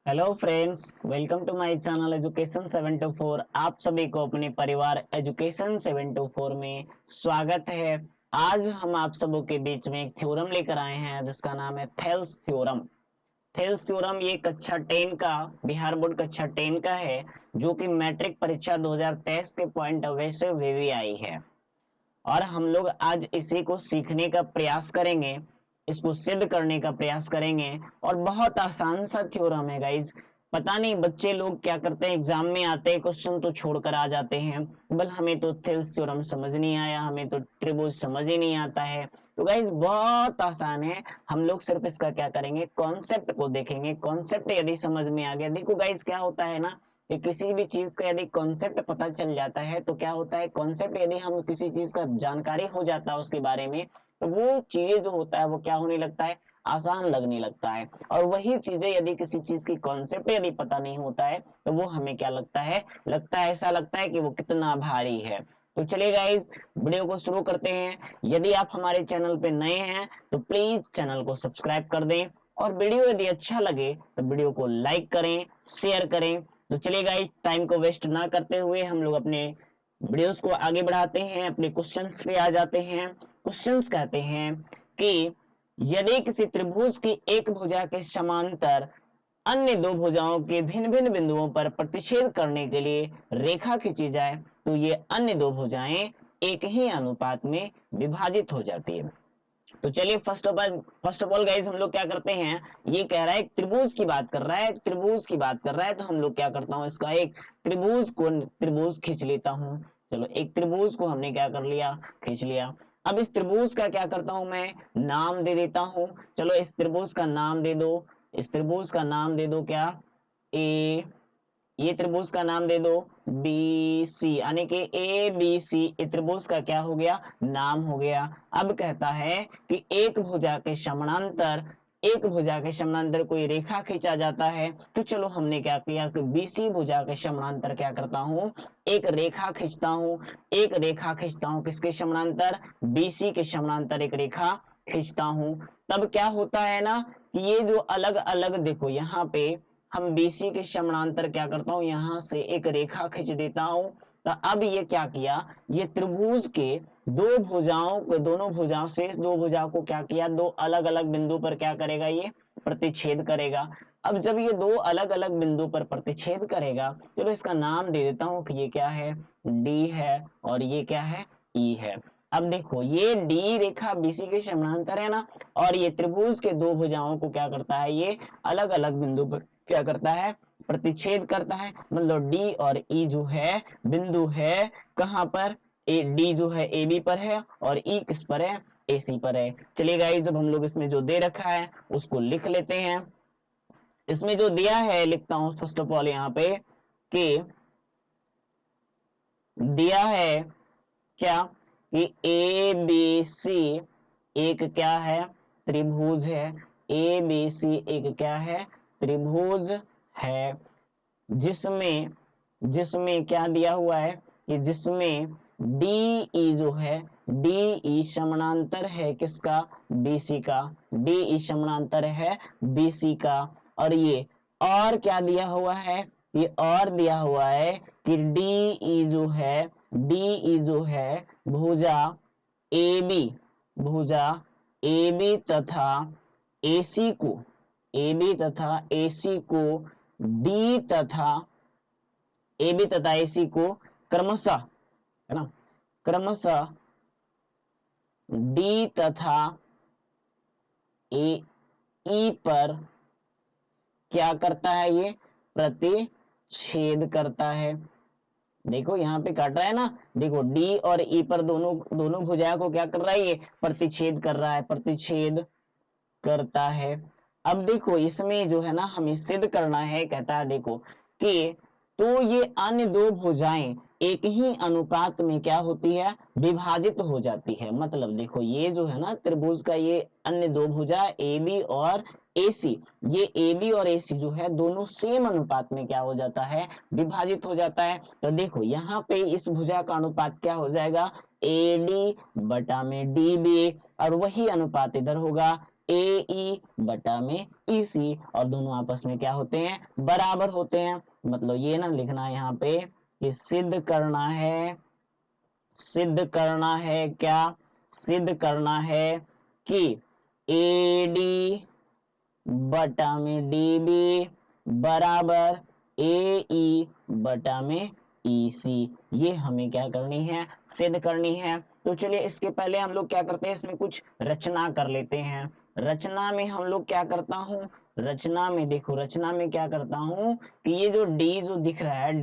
Hello friends, welcome to my channel education 724। आप सभी को अपने परिवार एजुकेशन 724 में स्वागत है। आज हम आप सबों के बीच में एक थ्योरम लेकर आए हैं जिसका नाम है थेल्स थ्योरम। थेल्स थ्योरम ये कक्षा 10 का, बिहार बोर्ड कक्षा 10 का है, जो कि मैट्रिक परीक्षा 2023 के पॉइंट ऑफ व्यू से वीवी आई है। और हम लोग आज इसी को सीखने का प्रयास करेंगे, इसको सिद्ध करने का प्रयास करेंगे। और बहुत आसान सा थ्योरम है गाइज। पता नहीं बच्चे लोग क्या करते हैं, एग्जाम में आते हैं क्वेश्चन तो छोड़कर आ जाते हैं, बल हमें तो थेल्स थ्योरम समझ नहीं आया, हमें तो त्रिभुज समझ ही नहीं आता है। तो गाइज बहुत आसान है। हम लोग सिर्फ इसका क्या करेंगे, कॉन्सेप्ट को देखेंगे। कॉन्सेप्ट यदि समझ में आ गया, देखो गाइज क्या होता है ना, कि किसी भी चीज का यदि कॉन्सेप्ट पता चल जाता है तो क्या होता है, कॉन्सेप्ट यदि हम किसी चीज का जानकारी हो जाता है उसके बारे में, तो वो चीजें जो होता है वो क्या होने लगता है, आसान लगने लगता है। और वही चीजें यदि किसी चीज की कॉन्सेप्ट यदि पता नहीं होता है तो वो हमें क्या लगता है ऐसा लगता है कि वो कितना भारी है। तो चलिए गाइज, वीडियो को शुरू करते हैं। यदि आप हमारे चैनल पे नए हैं तो प्लीज चैनल को सब्सक्राइब कर दें, और वीडियो यदि अच्छा लगे तो वीडियो को लाइक करें, शेयर करें। तो चलिए गाइस, टाइम को वेस्ट ना करते हुए हम लोग अपने वीडियोस को आगे बढ़ाते हैं, अपने क्वेश्चंस पे आ जाते हैं। क्वेश्चंस कहते हैं कि यदि किसी त्रिभुज की एक भुजा के समांतर अन्य दो भुजाओं के भिन्न भिन्न बिंदुओं पर प्रतिच्छेद करने के लिए रेखा खींची जाए तो ये अन्य दो भुजाएं एक ही अनुपात में विभाजित हो जाती है। तो चलिए फर्स्ट ऑफ ऑल गाइस, हम लोग क्या करते हैं, ये कह रहा है एक त्रिभुज की बात कर रहा है, त्रिभुज की बात कर रहा है, तो हम लोग क्या करता हूँ, इसका एक त्रिभुज खींच लेता हूँ। चलो, एक त्रिभुज को हमने क्या कर लिया, खींच लिया। अब इस त्रिभुज का क्या करता हूं, मैं नाम दे देता हूं। चलो, इस त्रिभुज का नाम दे दो, इस त्रिभुज का नाम दे दो क्या, ए। ये त्रिभुज का नाम दे दो बी सी, यानी कि ए बी सी। त्रिभुज का क्या हो गया, नाम हो गया। अब कहता है कि एक भुजा के समानांतर कोई रेखा खींचा जाता है। तो चलो, हमने क्या किया कि बीसी भुजा के समानांतर क्या करता हूं, एक रेखा खींचता हूं। एक रेखा खींचता हूं किसके समानांतर, बीसी के समानांतर एक रेखा खींचता हूं। तब क्या होता है ना, कि ये जो अलग अलग, देखो यहाँ पे हम बीसी के समानांतर क्या करता हूं, यहां से एक रेखा खींच देता हूं। तो अब ये क्या किया, ये त्रिभुज के दो भुजाओं को, दोनों भुजाओं से दो भुजाओं को क्या किया, दो अलग अलग बिंदु पर क्या करेगा, ये प्रतिच्छेद करेगा। अब जब ये दो अलग अलग बिंदु पर प्रतिच्छेद करेगा, चलो इसका नाम दे देता हूं कि ये क्या है, डी है, और ये क्या है, ई है। अब देखो, ये डी रेखा बीसी के समानांतर है ना, और ये त्रिभुज के दो भुजाओं को क्या करता है, ये अलग अलग बिंदु पर क्या करता है, प्रतिच्छेद करता है। मतलब डी और ई जो है बिंदु है कहां पर, ए डी जो है ए बी पर है, और ई किस पर है, ए सी पर है। चलिए गाइस, जब हम लोग इसमें जो दे रखा है उसको लिख लेते हैं। इसमें जो दिया है लिखता हूं फर्स्ट ऑफ ऑल यहाँ पे, कि दिया है क्या, कि ए बी सी एक क्या है, त्रिभुज है। ए बी सी एक क्या है, त्रिभुज है, जिसमें जिसमें क्या दिया हुआ है, कि जिसमें डी ई जो है, डी ई समानांतर है किसका, बीसी का। डी ई समानांतर है बीसी का। और ये और क्या दिया हुआ है, ये और दिया हुआ है कि डी ई जो है, डी ई जो है भुजा ए बी, भुजा ए बी तथा एसी को, ए बी तथा एसी को, डी तथा ए बी तथा एसी को क्रमशः, है ना, क्रमशः डी तथा ए ई पर क्या करता है, ये प्रतिच्छेद करता है। देखो यहाँ पे काट रहा है ना, देखो डी और ई पर दोनों दोनों भुजाओं को क्या कर रहा है, ये प्रतिच्छेद कर रहा है, प्रतिच्छेद करता है। अब देखो, इसमें जो है ना, हमें सिद्ध करना है, कहता है देखो कि तो ये अन्य दो भुजाएं एक ही अनुपात में क्या होती है, विभाजित हो जाती है। मतलब देखो, ये जो है ना त्रिभुज का, ये अन्य दो भुजा ए बी और ए सी, ये ए बी और ए सी जो है दोनों सेम अनुपात में क्या हो जाता है, विभाजित हो जाता है। तो देखो यहाँ पे इस भुजा का अनुपात क्या हो जाएगा, ए डी बटा में डी बी, और वही अनुपात इधर होगा, ए ई बटा में ई सी, और दोनों आपस में क्या होते हैं, बराबर होते हैं। मतलब ये ना लिखना है यहाँ पे कि सिद्ध करना है क्या, सिद्ध करना है कि ए डी बटा में डी बी बराबर ए ई बटा में ई सी, ये हमें क्या करनी है, सिद्ध करनी है। तो चलिए इसके पहले हम लोग क्या करते हैं, इसमें कुछ रचना कर लेते हैं। रचना में हम लोग क्या करता हूँ, रचना में देखो, रचना में क्या करता हूँ कि ये जो डी जो दिख रहा है,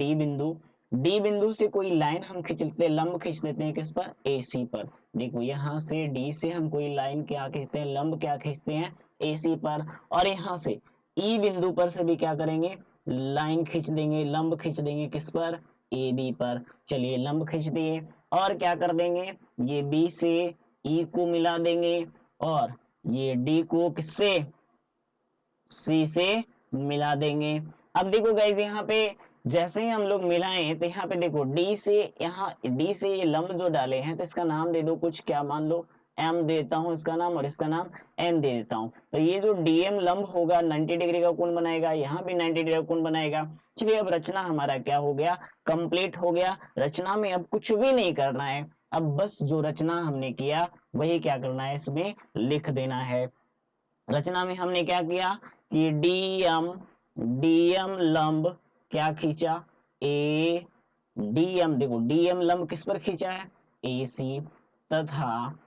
डी बिंदु से कोई लाइन हम खींच लेते हैं, लंब खींच देते हैं, किस पर, ए सी पर। देखो यहाँ से डी से हम कोई लाइन क्या खींचते हैं, लंब क्या खींचते हैं, ए सी पर। और यहाँ से ई बिंदु पर से भी क्या करेंगे, लाइन खींच देंगे, लंब खींच देंगे, किस पर, ए बी पर। चलिए लंब खींच दिए, और क्या कर देंगे, ये बी से ई को मिला देंगे, और ये डी को किससे, सी से मिला देंगे। अब देखो गाइज यहाँ पे जैसे ही हम लोग मिलाएं तो यहाँ पे देखो डी से, यहाँ डी से ये लंब जो डाले हैं तो इसका नाम दे दो कुछ, क्या मान लो, एम दे देता हूँ इसका नाम, और इसका नाम एन दे देता हूँ। तो ये जो डीएम लंब होगा 90 डिग्री का कोण बनाएगा, यहाँ भी 90 डिग्री का कोण बनाएगा। चलिए अब रचना हमारा क्या हो गया, कंप्लीट हो गया। रचना में अब कुछ भी नहीं करना है, अब बस जो रचना हमने किया वही क्या करना है, इसमें लिख देना है। रचना में हमने क्या किया कि डीएम लंब क्या खींचा, ए डीएम, देखो डीएम लंब किस पर खींचा है, ए सी, तथा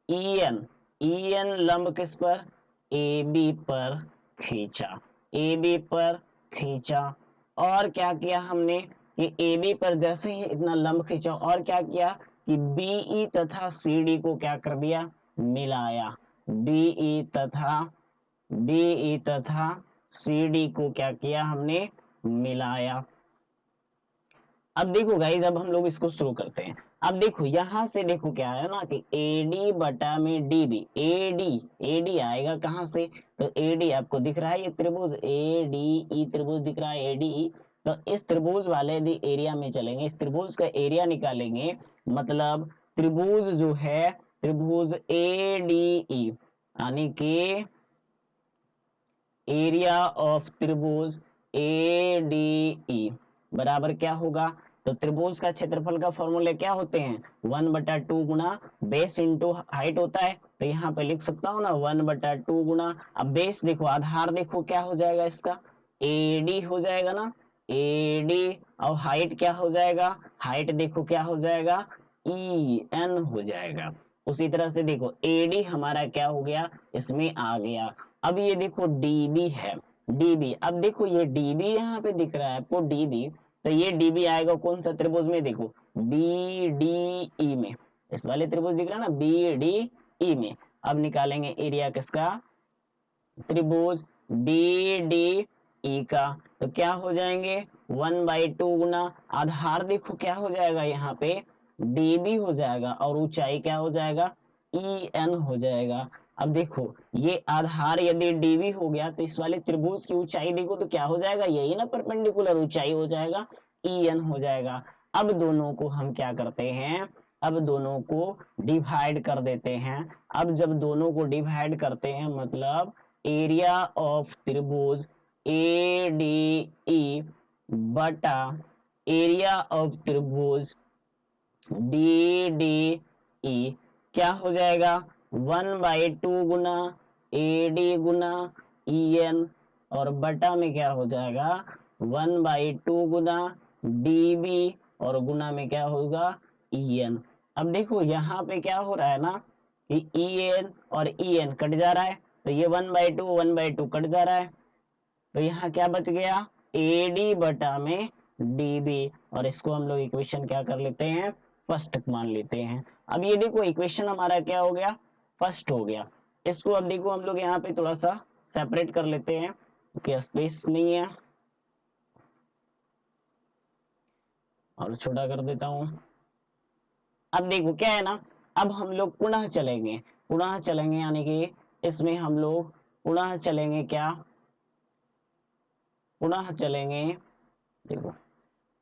ईएन लंब किस पर, ए बी पर खींचा, ए बी पर खींचा। और क्या किया हमने कि ए बी पर जैसे ही इतना लंब खींचा, और क्या किया कि बीई तथा सी डी को क्या कर दिया, मिलाया, बीई तथा सी डी को क्या किया हमने, मिलाया। अब देखो गाइज, अब हम लोग इसको शुरू करते हैं। अब देखो यहां से देखो क्या है ना कि एडी बटा में डीबी, एडी आएगा कहां से, तो एडी आपको दिख रहा है, ये त्रिभुज एडीई त्रिभुज दिख रहा है, एडीई। तो इस त्रिभुज वाले एरिया में चलेंगे, इस त्रिभुज का एरिया निकालेंगे। मतलब त्रिभुज जो है, त्रिभुज एडीई यानी कि एरिया ऑफ त्रिभुज एडीई बराबर क्या होगा, तो त्रिभुज का क्षेत्रफल का फॉर्मूला क्या होते हैं, 1/2 गुना बेस इंटू हाइट होता है। तो यहाँ पे लिख सकता हूँ ना 1/2 गुना, अब बेस देखो, आधार देखो क्या हो जाएगा इसका, एडी हो जाएगा ना, एडी, और हाइट क्या हो जाएगा, हाइट देखो क्या हो जाएगा, ई एन हो जाएगा। उसी तरह से देखो एडी हमारा क्या हो गया, इसमें आ गया। अब ये देखो डीबी है, डीबी, अब देखो ये डीबी यहाँ पे दिख रहा है आपको, डीबी, तो ये डीबी आएगा कौन सा त्रिभुज में, देखो बी डी ई में, इस वाले त्रिभुज दिख रहा है ना, बी डी ई में। अब निकालेंगे एरिया किसका, त्रिभुज बी डी ई का, तो क्या हो जाएंगे 1/2 गुना, आधार देखो क्या हो जाएगा यहाँ पे, डीबी हो जाएगा, और ऊंचाई क्या हो जाएगा, ई एन हो जाएगा। अब देखो ये आधार यदि डीबी हो गया तो इस वाले त्रिभुज की ऊंचाई देखो तो क्या हो जाएगा, यही ना परपेंडिकुलर ऊंचाई हो जाएगा, ई एन हो जाएगा। अब दोनों को हम क्या करते हैं, अब दोनों को डिवाइड कर देते हैं। अब जब दोनों को डिवाइड करते हैं मतलब एरिया ऑफ त्रिभुज ए डी ई बटा एरिया ऑफ त्रिभुज डी डी ई क्या हो जाएगा, 1/2 गुना A D Guna E N, और बटा में क्या हो जाएगा 1/2 गुना डी बी, और गुना में क्या होगा ई एन। अब देखो यहाँ पे क्या हो रहा है ना कि ई एन और ई एन कट जा रहा है, तो ये 1/2 कट जा रहा है, तो यहाँ क्या बच गया, ए डी बटा में डी बी, और इसको हम लोग इक्वेशन क्या कर लेते हैं, फर्स्ट मान लेते हैं। अब ये देखो इक्वेशन हमारा क्या हो गया, फर्स्ट हो गया। इसको अब देखो हम लोग यहाँ पे थोड़ा सा सेपरेट कर लेते हैं क्योंकि स्पेस नहीं है, और छोटा कर देता हूँ। अब देखो क्या है ना, अब हम लोग पुनः चलेंगे यानी कि इसमें हम लोग पुनः चलेंगे, क्या पुनः चलेंगे, देखो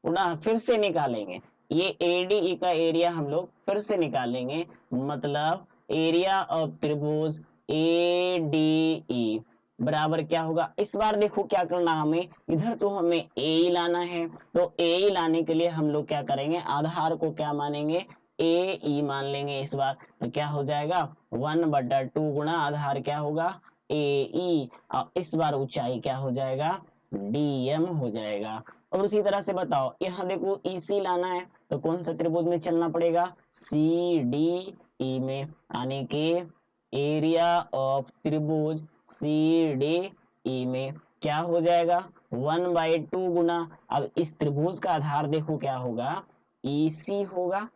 पुनः फिर से निकालेंगे ये एडीई का एरिया, हम लोग फिर से निकालेंगे। मतलब एरिया ऑफ त्रिभुज ए डी ई बराबर क्या होगा, इस बार देखो क्या करना हमें, इधर तो हमें ए ही लाना है, तो ए ही लाने के लिए हम लोग क्या करेंगे, आधार को क्या मानेंगे, ए ई मान लेंगे इस बार। तो क्या हो जाएगा 1/2 गुणा आधार क्या होगा ए ई, और इस बार ऊंचाई क्या हो जाएगा डीएम हो जाएगा। और उसी तरह से बताओ यहाँ देखो ईसी लाना है, तो कौन सा त्रिभुज में चलना पड़ेगा, सी डी ई में, यानी कि एरिया ऑफ त्रिभुज सी डी ई में क्या हो जाएगा 1/2 गुना, अब इस त्रिभुज का आधार देखो क्या होगा ईसी होगा,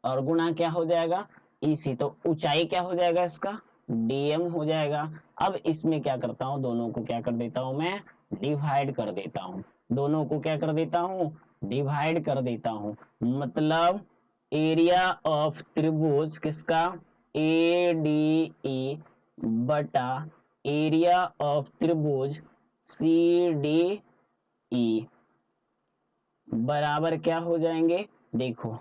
और गुना क्या हो जाएगा ईसी, तो ऊंचाई क्या हो जाएगा इसका डीएम हो जाएगा। अब इसमें क्या करता हूँ, दोनों को क्या कर देता हूँ मैं डिवाइड कर देता हूँ, दोनों को क्या कर देता हूँ डिवाइड कर देता हूँ, मतलब एरिया ऑफ त्रिभुज किसका ए डी ई बटा एरिया ऑफ त्रिभुज सी डी ई बराबर क्या हो जाएंगे, देखो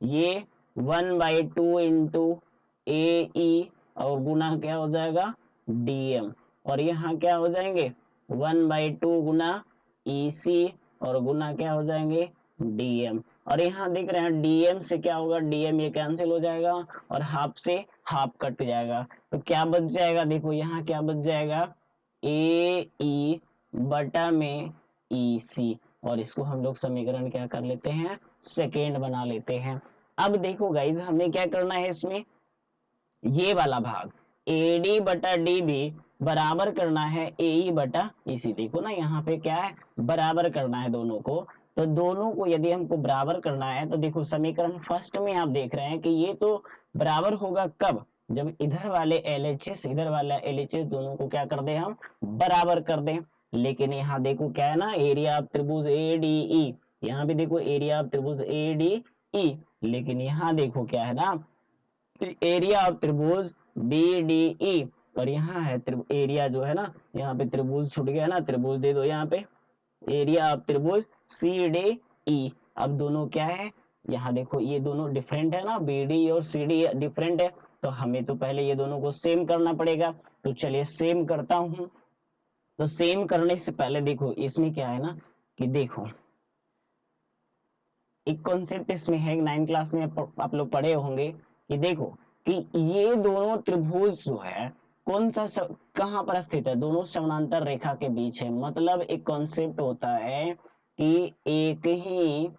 ये 1/2 इंटू ए ई और गुना क्या हो जाएगा डीएम, और यहाँ क्या हो जाएंगे 1/2 गुना ई सी और गुना क्या हो जाएंगे डीएम, और यहाँ देख रहे हैं डीएम से क्या होगा, डीएम ये कैंसिल हो जाएगा और हाफ से हाफ कट जाएगा, तो क्या बच जाएगा, देखो यहाँ क्या बच जाएगा ए ई बटा में ई सी, और इसको हम लोग समीकरण क्या कर लेते हैं सेकेंड बना लेते हैं। अब देखो गाइज हमें क्या करना है इसमें, ये वाला भाग AD बटा DB बराबर करना है AE बटा EC, देखो ना यहाँ पे क्या है बराबर करना है दोनों को, तो दोनों को यदि हमको बराबर करना है तो देखो समीकरण फर्स्ट में आप देख रहे हैं कि ये तो बराबर होगा कब, जब इधर वाले LHS इधर वाला LHS दोनों को क्या कर दे हम बराबर कर दें। लेकिन यहाँ देखो क्या है ना एरिया ऑफ त्रिभुज ADE, यहाँ भी देखो एरिया ऑफ त्रिभुज ADE, लेकिन यहाँ देखो क्या है ना एरिया ऑफ त्रिभुज BDE, और यहाँ है एरिया जो है ना यहाँ पे त्रिभुज छूट गया ना, त्रिभुज दे दो यहाँ पे एरिया ऑफ त्रिभुज CDE। अब दोनों क्या है, यहाँ देखो ये दोनों डिफरेंट है ना, BD और CD डिफरेंट है, तो हमें तो पहले ये दोनों को सेम करना पड़ेगा, तो चलिए सेम करता हूँ। तो सेम करने से पहले देखो इसमें क्या है ना कि देखो एक कॉन्सेप्ट इसमें है 9 क्लास में आप लोग पढ़े होंगे कि देखो कि ये दोनों त्रिभुज जो है कौन सा कहाँ पर स्थित है, दोनों समानांतर रेखा के बीच है, मतलब एक कॉन्सेप्ट होता है कि एक ही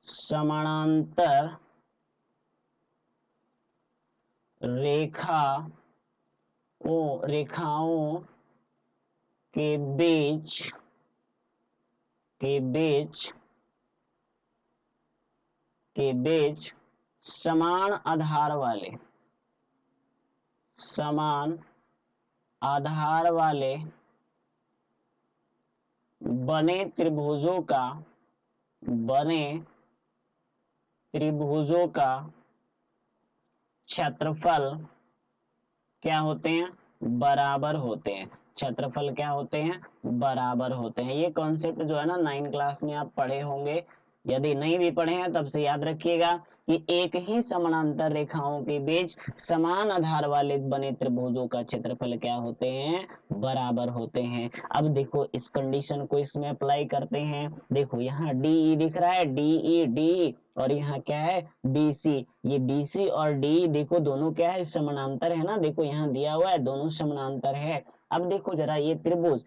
समानांतर रेखाओं के बीच समान आधार वाले बने त्रिभुजों का क्षेत्रफल क्या होते हैं बराबर होते हैं, क्षेत्रफल क्या होते हैं बराबर होते हैं। ये कॉन्सेप्ट जो है ना 9 क्लास में आप पढ़े होंगे, यदि नहीं भी पढ़े हैं तब से याद रखिएगा कि एक ही समानांतर रेखाओं के बीच समान आधार वाले बने त्रिभुजों का क्षेत्रफल क्या होते हैं बराबर होते हैं। अब देखो इस कंडीशन को इसमें अप्लाई करते हैं, देखो यहाँ DE दिख रहा है DE और यहाँ क्या है BC, ये BC और DE देखो दोनों क्या है समानांतर है ना, देखो यहाँ दिया हुआ है दोनों समानांतर है। अब देखो जरा ये त्रिभुज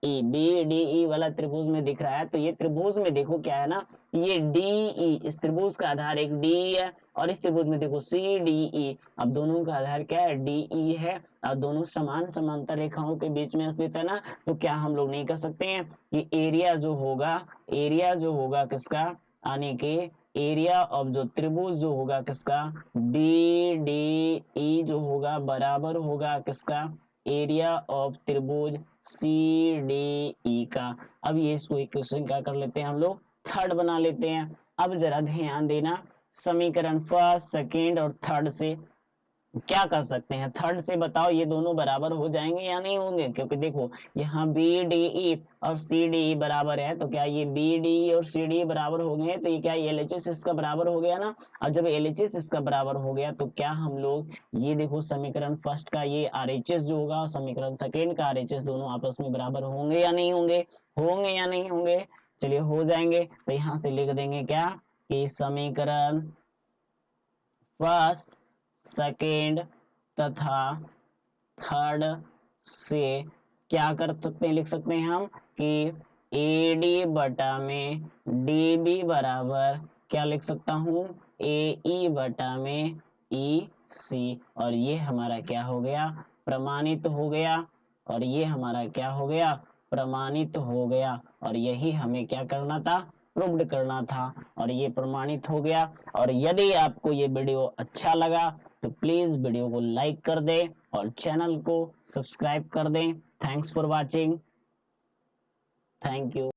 BDE वाला त्रिभुज में दिख रहा है, तो ये त्रिभुज में देखो क्या है ना ये DE, इस त्रिभुज का आधार एक DE है और इस त्रिभुज में देखो CDE, अब दोनों का आधार क्या है DE है और दोनों समान समांतर रेखाओं के बीच में स्थित है ना, तो क्या हम लोग नहीं कर सकते हैं कि एरिया जो होगा किसका, यानी कि एरिया ऑफ जो त्रिभुज जो होगा किसका BDE जो होगा बराबर होगा किसका एरिया ऑफ त्रिभुज CDE का। अब ये इसको इक्वेशन क्या कर लेते हैं हम लोग थर्ड बना लेते हैं। अब जरा ध्यान देना समीकरण फर्स्ट सेकेंड और थर्ड से क्या कर सकते हैं, थर्ड से बताओ ये दोनों बराबर हो जाएंगे या नहीं होंगे, क्योंकि देखो यहाँ बी डी ई और सी डी ई बराबर है, तो क्या ये बी डी ई और सी डी ई बराबर हो गए, तो ये क्या एल एच एस इसका बराबर हो गया ना। और जब एल एच एस इसका बराबर हो गया तो क्या हम लोग ये देखो समीकरण फर्स्ट का ये आर एच एस जो होगा, समीकरण सेकेंड का आर एच एस, दोनों आपस में बराबर होंगे या नहीं होंगे, होंगे या नहीं होंगे। चलिए हो जाएंगे, तो यहाँ से लिख देंगे क्या कि समीकरण फर्स्ट सेकेंड तथा थर्ड से क्या कर सकते हैं, लिख सकते हैं हम कि ए डी बटा में डी बी बराबर क्या लिख सकता हूं, ए ई बटा में ई सी। और ये हमारा क्या हो गया, प्रमाणित हो गया। और ये हमारा क्या हो गया, प्रमाणित हो गया। और यही हमें क्या करना था, प्रूव्ड करना था, और ये प्रमाणित हो गया। और यदि आपको ये वीडियो अच्छा लगा तो प्लीज वीडियो को लाइक कर दें और चैनल को सब्सक्राइब कर दें। Thanks for watching, thank you.